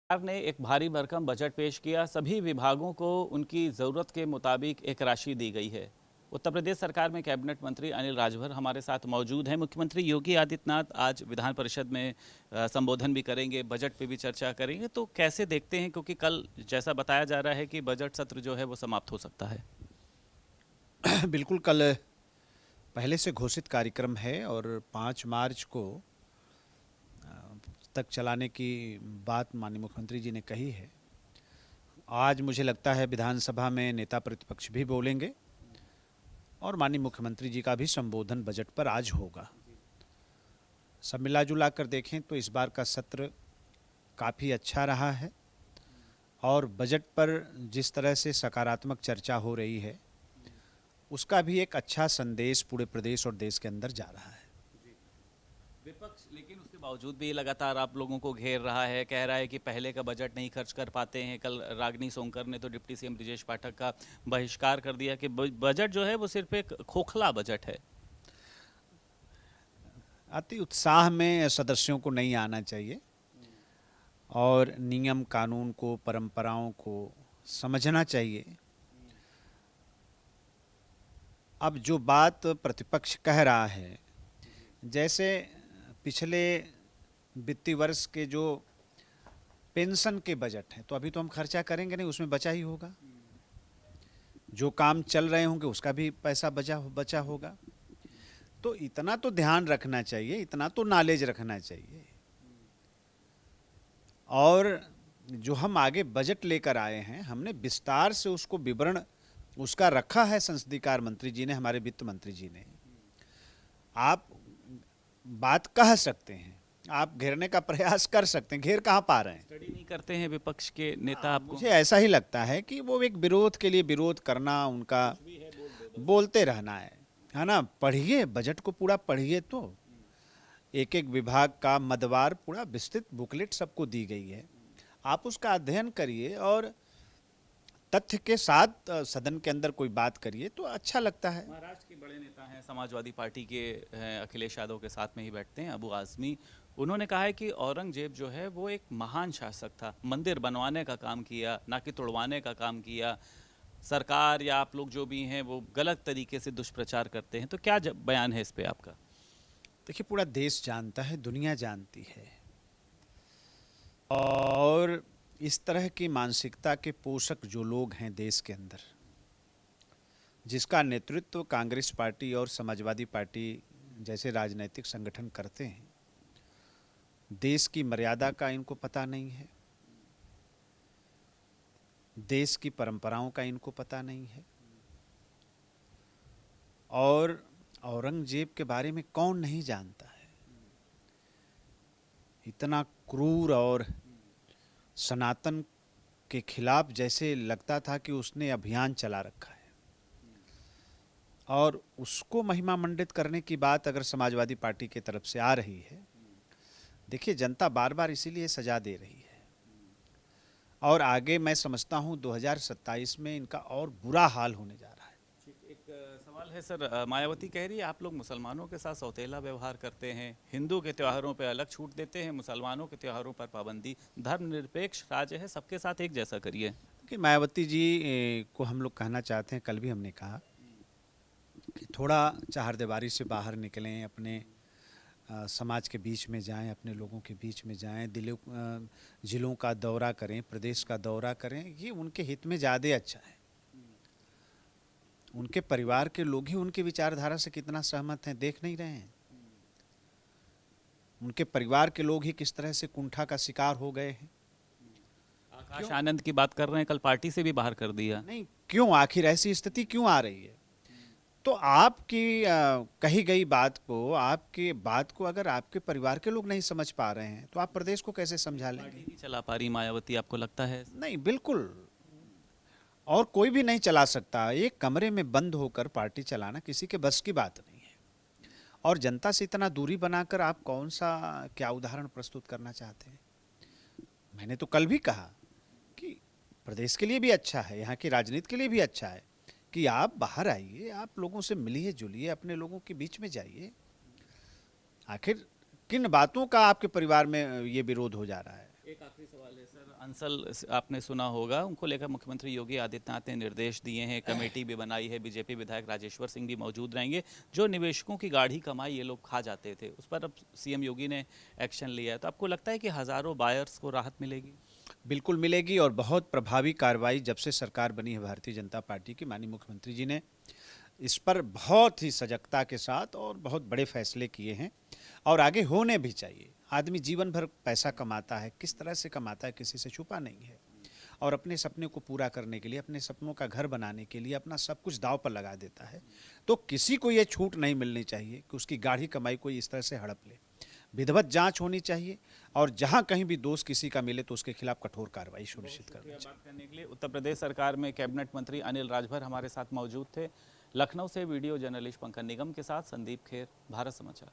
सरकार ने एक भारी भरकम बजट पेश किया। सभी विभागों को उनकी ज़रूरत के मुताबिक एक राशि दी गई है। उत्तर प्रदेश सरकार में कैबिनेट मंत्री अनिल राजभर हमारे साथ मौजूद हैं। मुख्यमंत्री योगी आदित्यनाथ आज विधान परिषद में संबोधन भी करेंगे, बजट पे भी चर्चा करेंगे। तो कैसे देखते हैं, क्योंकि कल जैसा बताया जा रहा है कि बजट सत्र जो है वो समाप्त हो सकता है। बिल्कुल, कल पहले से घोषित कार्यक्रम है और 5 मार्च को तक चलाने की बात माननीय मुख्यमंत्री जी ने कही है। आज मुझे लगता है विधानसभा में नेता प्रतिपक्ष भी बोलेंगे और माननीय मुख्यमंत्री जी का भी संबोधन बजट पर आज होगा। सब मिला जुला कर देखें तो इस बार का सत्र काफ़ी अच्छा रहा है और बजट पर जिस तरह से सकारात्मक चर्चा हो रही है उसका भी एक अच्छा संदेश पूरे प्रदेश और देश के अंदर जा रहा है। विपक्ष लेकिन उसके बावजूद भी लगातार आप लोगों को घेर रहा है, कह रहा है कि पहले का बजट नहीं खर्च कर पाते हैं। कल रागिनी सोंकर ने तो डिप्टी सीएम ब्रिजेश पाठक का बहिष्कार कर दिया कि बजट जो है वो सिर्फ एक खोखला बजट है। अति उत्साह में सदस्यों को नहीं आना चाहिए और नियम कानून को, परंपराओं को समझना चाहिए। अब जो बात प्रतिपक्ष कह रहा है, जैसे पिछले वित्तीय वर्ष के जो पेंशन के बजट हैं, तो अभी तो हम खर्चा करेंगे नहीं, उसमें बचा ही होगा। जो काम चल रहे होंगे उसका भी पैसा बचा होगा। तो इतना तो ध्यान रखना चाहिए, इतना तो नॉलेज रखना चाहिए। और जो हम आगे बजट लेकर आए हैं, हमने विस्तार से उसको विवरण उसका रखा है संसदीय कार्य मंत्री जी ने, हमारे वित्त मंत्री जी ने। आप बात कह सकते हैं, आप घेरने का प्रयास कर सकते हैं, घेर कहाँ पा रहे हैं? स्टडी नहीं करते हैं विपक्ष के नेता आपको? मुझे ऐसा ही लगता है कि वो एक विरोध के लिए विरोध करना, उनका बोलते रहना है ना। पढ़िए, बजट को पूरा पढ़िए। तो एक एक विभाग का मदवार पूरा विस्तृत बुकलेट सबको दी गई है, आप उसका अध्ययन करिए और तथ्य के साथ सदन के अंदर कोई बात करिए तो अच्छा लगता है। महाराष्ट्र के बड़े नेता हैं, समाजवादी पार्टी के हैं, अखिलेश यादव के साथ में ही बैठते हैं, अबू आजमी। उन्होंने कहा है कि औरंगजेब जो है वो एक महान शासक था, मंदिर बनवाने का काम किया, ना कि तोड़वाने का काम किया। सरकार या आप लोग जो भी हैं वो गलत तरीके से दुष्प्रचार करते हैं। तो क्या बयान है इस पे आपका? देखिए, पूरा देश जानता है, दुनिया जानती है और इस तरह की मानसिकता के पोषक जो लोग हैं देश के अंदर, जिसका नेतृत्व कांग्रेस पार्टी और समाजवादी पार्टी जैसे राजनीतिक संगठन करते हैं, देश की मर्यादा का इनको पता नहीं है, देश की परंपराओं का इनको पता नहीं है। और औरंगजेब के बारे में कौन नहीं जानता है? इतना क्रूर और सनातन के खिलाफ जैसे लगता था कि उसने अभियान चला रखा है, और उसको महिमा मंडित करने की बात अगर समाजवादी पार्टी की तरफ से आ रही है, देखिए जनता बार बार इसीलिए सजा दे रही है और आगे मैं समझता हूं 2027 में इनका और बुरा हाल होने जा रहा है। एक सवाल है सर, मायावती कह रही है आप लोग मुसलमानों के साथ सौतेला व्यवहार करते हैं, हिंदू के त्योहारों पर अलग छूट देते हैं, मुसलमानों के त्योहारों पर पाबंदी। धर्मनिरपेक्ष राज्य है, सबके साथ एक जैसा करिए। कि मायावती जी को हम लोग कहना चाहते हैं, कल भी हमने कहा कि थोड़ा चारदीवारी से बाहर निकलें, अपने समाज के बीच में जाएं, अपने लोगों के बीच में जाएं, जिलों का दौरा करें, प्रदेश का दौरा करें। ये उनके हित में ज़्यादा अच्छा है। उनके परिवार के लोग ही उनकी विचारधारा से कितना सहमत हैं देख नहीं रहे हैं। उनके परिवार के लोग ही किस तरह से कुंठा का शिकार हो गए हैं। आकाश आनंद की बात कर रहे हैं, कल पार्टी से भी बाहर कर दिया। नहीं, क्यों? आखिर ऐसी स्थिति क्यों आ रही है? तो आपकी कही गई बात को, आपकी बात को अगर आपके परिवार के लोग नहीं समझ पा रहे हैं तो आप प्रदेश को कैसे समझा लेंगे? पार्टी नहीं चला पा रही मायावती, आपको लगता है? नहीं, बिल्कुल। और कोई भी नहीं चला सकता। एक कमरे में बंद होकर पार्टी चलाना किसी के बस की बात नहीं है। और जनता से इतना दूरी बनाकर आप कौन सा क्या उदाहरण प्रस्तुत करना चाहते हैं? मैंने तो कल भी कहा कि प्रदेश के लिए भी अच्छा है, यहाँ की राजनीति के लिए भी अच्छा है कि आप बाहर आइए, आप लोगों से मिलिए जुलिए, अपने लोगों के बीच में जाइए। आखिर किन बातों का आपके परिवार में ये विरोध हो जा रहा है? एक आखिरी सवाल है सर, अंसल आपने सुना होगा, उनको लेकर मुख्यमंत्री योगी आदित्यनाथ ने निर्देश दिए हैं, कमेटी भी बनाई है, बीजेपी विधायक राजेश्वर सिंह भी मौजूद रहेंगे। जो निवेशकों की गाढ़ी कमाई ये लोग खा जाते थे, उस पर अब सीएम योगी ने एक्शन लिया है, तो आपको लगता है कि हजारों बायर्स को राहत मिलेगी? बिल्कुल मिलेगी, और बहुत प्रभावी कार्रवाई जब से सरकार बनी है भारतीय जनता पार्टी की, माननीय मुख्यमंत्री जी ने इस पर बहुत ही सजगता के साथ और बहुत बड़े फैसले किए हैं, और आगे होने भी चाहिए। आदमी जीवन भर पैसा कमाता है, किस तरह से कमाता है किसी से छुपा नहीं है, और अपने सपने को पूरा करने के लिए, अपने सपनों का घर बनाने के लिए अपना सब कुछ दांव पर लगा देता है। तो किसी को ये छूट नहीं मिलनी चाहिए कि उसकी गाढ़ी कमाई कोई इस तरह से हड़प ले। विधिवत जांच होनी चाहिए, और जहां कहीं भी दोष किसी का मिले तो उसके खिलाफ कठोर कार्रवाई सुनिश्चित करनी चाहिए। बात करने के लिए उत्तर प्रदेश सरकार में कैबिनेट मंत्री अनिल राजभर हमारे साथ मौजूद थे। लखनऊ से वीडियो जर्नलिस्ट पंकज निगम के साथ संदीप खेर, भारत समाचार।